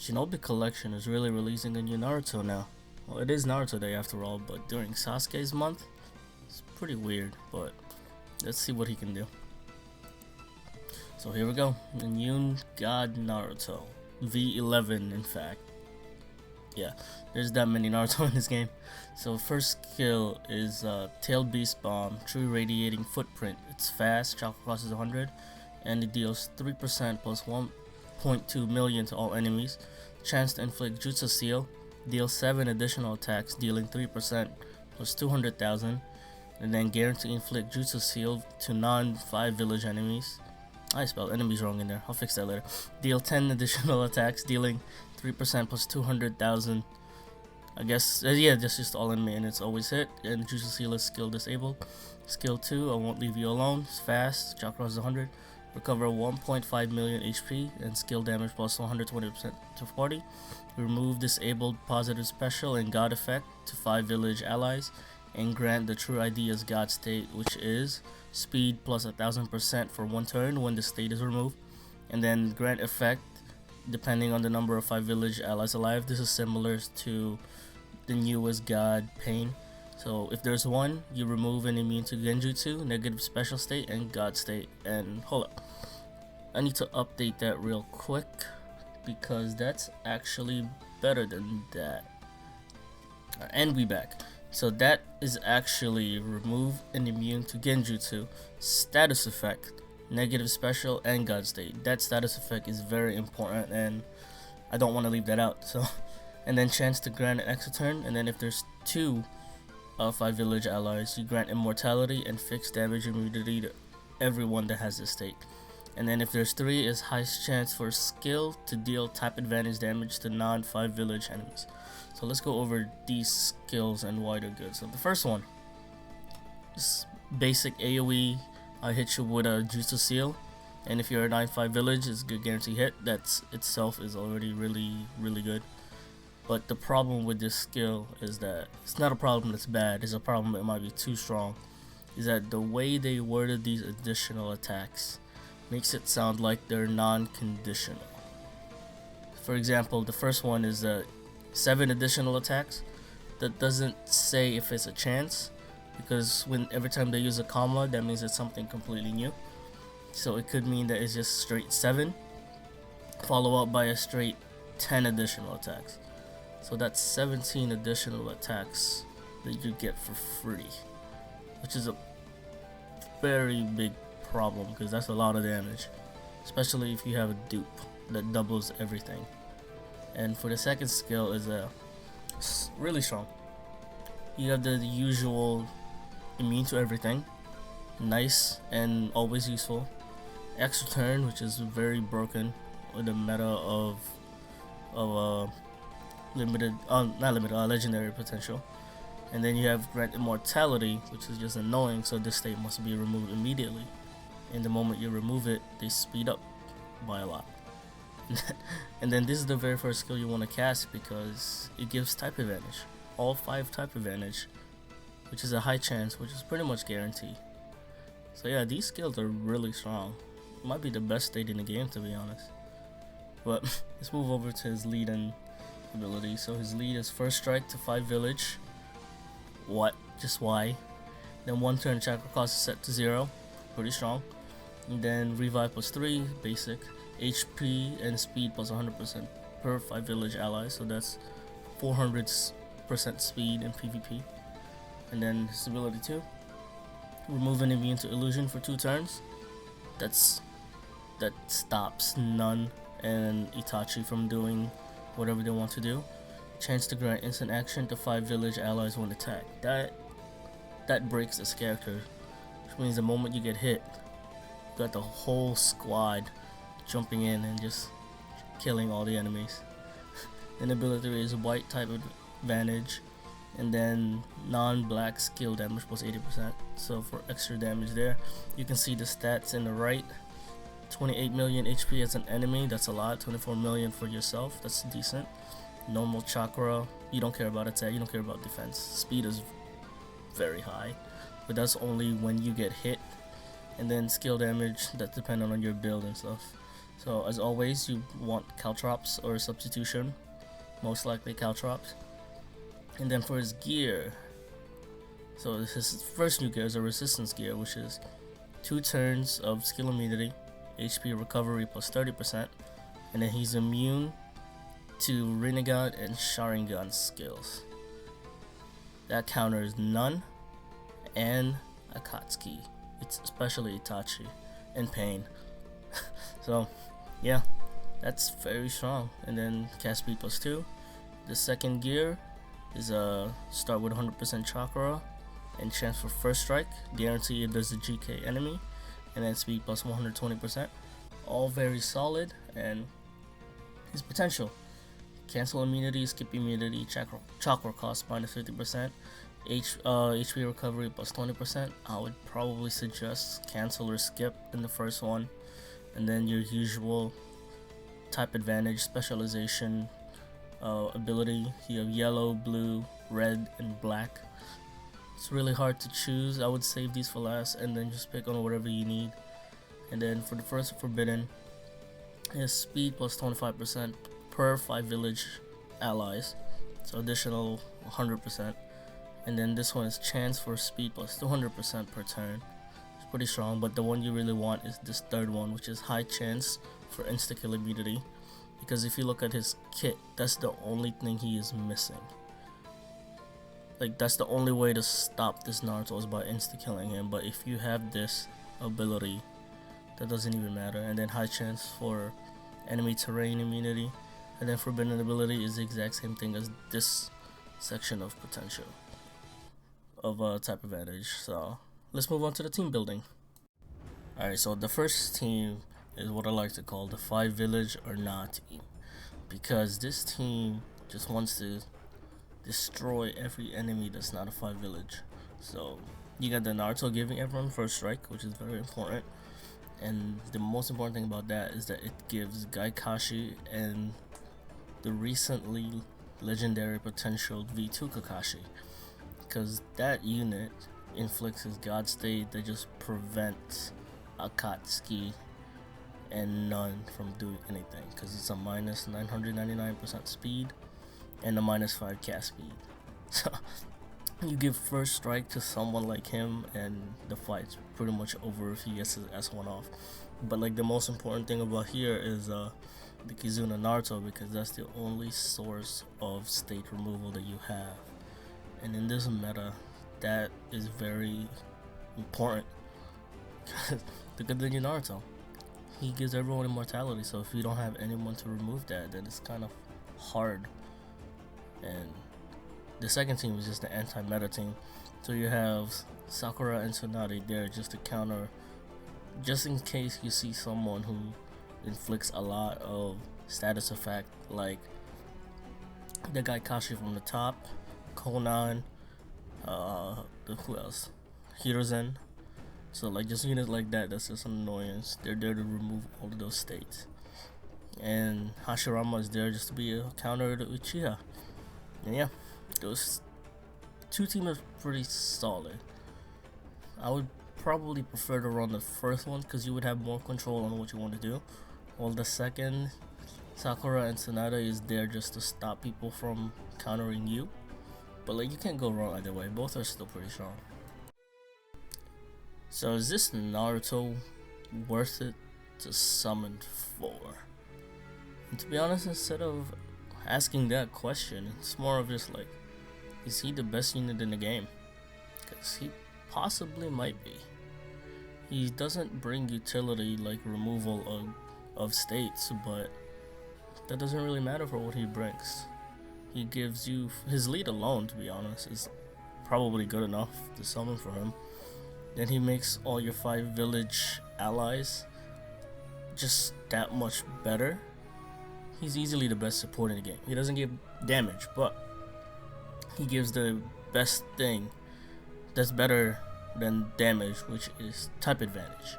Shinobi Collection is really releasing a new Naruto now. Well, it is Naruto Day after all, but during Sasuke's month, it's pretty weird, but let's see what he can do. So here we go, the new God Naruto. V11 in fact. Yeah, there's that many Naruto in this game. So first skill is Tail Beast Bomb, True Radiating Footprint. It's fast, chakra crosses 100, and it deals 3% plus 1.2 million to all enemies. Chance to inflict Jutsu Seal, deal 7 additional attacks, dealing 3% plus 200,000, and then guarantee inflict Jutsu Seal to non-5 village enemies. I spelled enemies wrong in there, I'll fix that later. Deal 10 additional attacks, dealing 3% plus 200,000. I guess, yeah, that's just all enemy, and it's always hit. And Jutsu Seal is skill disabled. Skill 2, I Won't Leave You Alone. It's fast, chakra is 100. Recover 1.5 million HP, and skill damage plus 120% to 40. Remove disabled positive special and God effect to 5 village allies, and grant the true ID as God state, which is speed plus 1000% for 1 turn when the state is removed, and then grant effect depending on the number of 5 village allies alive. This is similar to the newest God Pain. So if there's 1, you remove an immune to Genjutsu, negative special state, and God state. And hold up, I need to update that real quick because that's actually better than that. And we back. So that is actually remove an immune to Genjutsu, status effect, negative special, and God state. That status effect is very important, and I don't want to leave that out. So, and then chance to grant an extra turn, and then if there's 2 of 5 village allies, you grant immortality and fixed damage immunity to everyone that has this state. And then if there's 3, is highest chance for skill to deal type advantage damage to non-5 village enemies. So let's go over these skills and why they're good. So the first one is basic AoE. I hit you with a Jutsu Seal, and if you're a 9-5 village, it's a good guarantee hit. That's itself is already really good. But the problem with this skill is that it's not a problem that's bad, it's a problem that might be too strong. Is that the way they worded these additional attacks makes it sound like they're non-conditional. For example, the first one is 7 additional attacks. That doesn't say if it's a chance, because every time they use a comma, that means it's something completely new. So it could mean that it's just straight 7 follow up by a straight 10 additional attacks. So that's 17 additional attacks that you get for free, which is a very big problem because that's a lot of damage, especially if you have a dupe that doubles everything. And for the second skill is really strong. You have the usual immune to everything, nice and always useful. Extra turn, which is very broken with the meta of legendary potential. And then you have grant immortality, which is just annoying, so this state must be removed immediately. And the moment you remove it, they speed up by a lot. And then this is the very first skill you want to cast because it gives type advantage, all 5 type advantage, which is a high chance, which is pretty much guaranteed. So yeah, these skills are really strong. It might be the best state in the game, to be honest. But let's move over to his lead and ability. So his lead is first strike to 5 village. What? Just why? Then 1 turn chakra cost is set to 0, pretty strong. And then revive plus 3, basic. HP and speed plus 100% per 5 village allies, so that's 400% speed in PvP. And then his ability 2, remove an immune to illusion for 2 turns. That stops Nun and Itachi from doing whatever they want to do. Chance to grant instant action to 5 village allies when attacked. That breaks this character, which means the moment you get hit, you got the whole squad jumping in and just killing all the enemies. Then ability is white type advantage, and then non-black skill damage plus 80%. So for extra damage there, you can see the stats in the right. 28 million HP as an enemy, that's a lot. 24 million for yourself, that's decent. Normal chakra, you don't care about attack, you don't care about defense. Speed is very high, but that's only when you get hit. And then skill damage, that's dependent on your build and stuff. So as always, you want Caltrops or substitution, most likely Caltrops. And then for his gear, so his first new gear is a resistance gear, which is 2 turns of skill immunity, HP recovery plus 30%, and then he's immune to Rinnegan and Sharingan skills. That counters none and Akatsuki, it's especially Itachi, and Pain. So yeah, that's very strong. And then cast speed plus 2. The second gear is start with 100% chakra and chance for first strike, guarantee it does the GK enemy, and then speed plus 120%. All very solid. And his potential: cancel immunity, skip immunity, chakra cost minus 50%, HP recovery plus 20%. I would probably suggest cancel or skip in the first one, and then your usual type advantage, specialization, ability. You have yellow, blue, red, and black. It's really hard to choose. I would save these for last and then just pick on whatever you need. And then for the first forbidden, is speed plus 25% per 5 village allies, so additional 100%. And then this one is chance for speed plus 200% per turn. It's pretty strong, but the one you really want is this third one, which is high chance for insta-kill immunity, because if you look at his kit, that's the only thing he is missing. Like, that's the only way to stop this Naruto is by insta-killing him. But if you have this ability, that doesn't even matter. And then high chance for enemy terrain immunity, and then forbidden ability is the exact same thing as this section of potential of type advantage. So let's move on to the team building. Alright, so the first team is what I like to call the 5 village or not team, because this team just wants to destroy every enemy that's not a 5 village. So you got the Naruto giving everyone first strike, which is very important. And the most important thing about that is that it gives Gaikashi and the recently legendary potential V2 Kakashi, because that unit inflicts his God State that just prevents Akatsuki and none from doing anything, because it's a minus 999% speed and a minus 5 cast speed. So you give first strike to someone like him and the fight's pretty much over if he gets his S1 off. But like, the most important thing about here is the Kizuna Naruto, because that's the only source of state removal that you have. And in this meta, that is very important. Look at the Naruto, he gives everyone immortality, so if you don't have anyone to remove that, then it's kind of hard. And the second team is just the anti-meta team, so you have Sakura and Tsunade there just to counter, just in case you see someone who inflicts a lot of status effect, like the Gaikashi from the top, Konan, who else? Hiruzen. So like, just units like that, that's just an annoyance. They're there to remove all of those states. And Hashirama is there just to be a counter to Uchiha. And yeah, those two teams are pretty solid. I would probably prefer to run the first one because you would have more control on what you want to do, while the second, Sakura and Tsunade, is there just to stop people from countering you. But like, you can't go wrong either way, both are still pretty strong. So is this Naruto worth it to summon for? And to be honest, instead of asking that question, it's more of just like, is he the best unit in the game? Because he possibly might be. He doesn't bring utility like removal of states, but that doesn't really matter for what he brings. He gives you his lead alone, to be honest, is probably good enough to summon for him. Then he makes all your 5 village allies just that much better. He's easily the best support in the game. He doesn't give damage, but he gives the best thing that's better than damage, which is type advantage.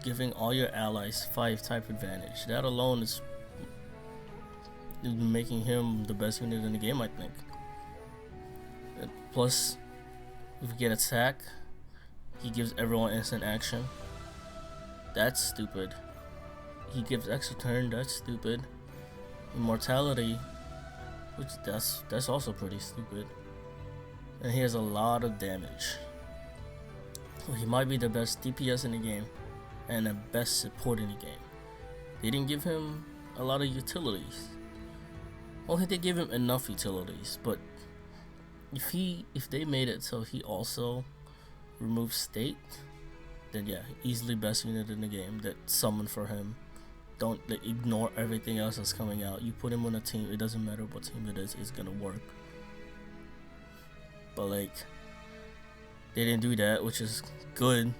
Giving all your allies 5 type advantage. That alone is making him the best unit in the game, I think. Plus, if you get attack, he gives everyone instant action. That's stupid. he gives extra turn, that's stupid. Immortality, which that's also pretty stupid. And he has a lot of damage. So he might be the best DPS in the game and the best support in the game. They didn't give him a lot of utilities. Well, they give him enough utilities, but if they made it so he also removes state, then yeah, easily best unit in the game. That summon for him. Don't ignore everything else that's coming out. You put him on a team, it doesn't matter what team it is, it's gonna work. But like, they didn't do that, which is good.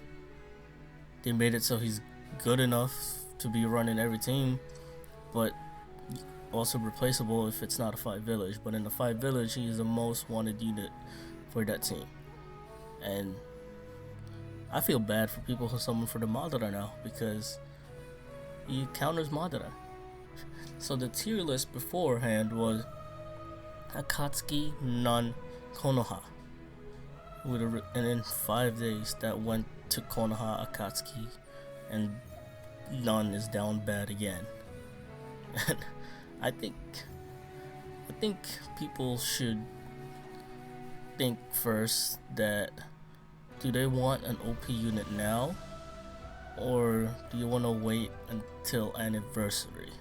They made it so he's good enough to be running every team, but also replaceable if it's not a 5 village. But in the 5 village, he is the most wanted unit for that team. And I feel bad for people who summon for the Madara now, because he counters Madara. So the tier list beforehand was Akatsuki, Nun, Konoha. And in 5 days that went to Konoha, Akatsuki, and Nun is down bad again. And I think people should think first that, do they want an OP unit now, or do you want to wait until anniversary?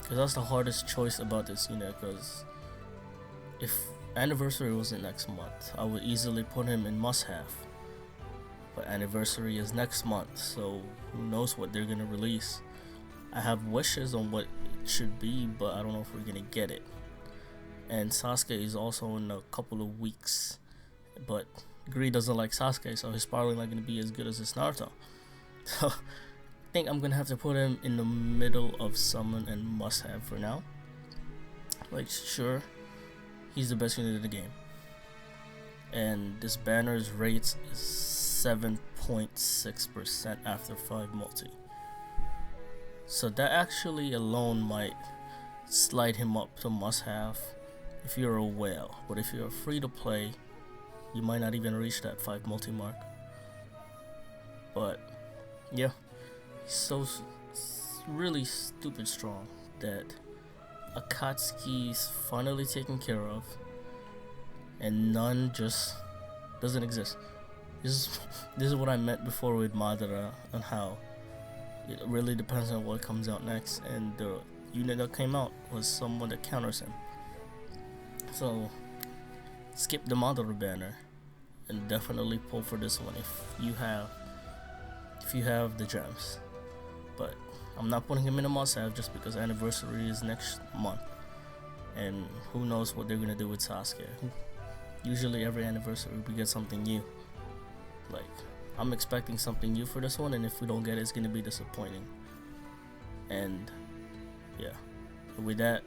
Because that's the hardest choice about this unit, because if anniversary wasn't next month, I would easily put him in must-have. But anniversary is next month, so who knows what they're gonna release. I have wishes on what it should be, but I don't know if we're gonna get it. And Sasuke is also in a couple of weeks, but Greed doesn't like Sasuke, so he's probably not gonna be as good as his Naruto. So I think I'm gonna have to put him in the middle of summon and must-have for now. Like, sure, he's the best unit in the game, and this banner's rates is 7.6% after 5 multi. So that actually alone might slide him up to must-have if you're a whale. But if you're free to play, you might not even reach that 5 multi mark. But yeah, he's so really stupid strong that Akatsuki's finally taken care of, and Nun just doesn't exist. This is what I meant before with Madara, on how it really depends on what comes out next, and the unit that came out was someone that counters him. So skip the Madara banner and definitely pull for this one if you have the gems. But I'm not putting him in a must-have just because anniversary is next month, and who knows what they're gonna do with Sasuke. Usually every anniversary we get something new. Like, I'm expecting something new for this one, and if we don't get it, it's gonna be disappointing. And yeah, with that,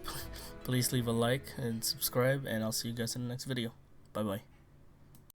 please leave a like and subscribe, and I'll see you guys in the next video. Bye bye.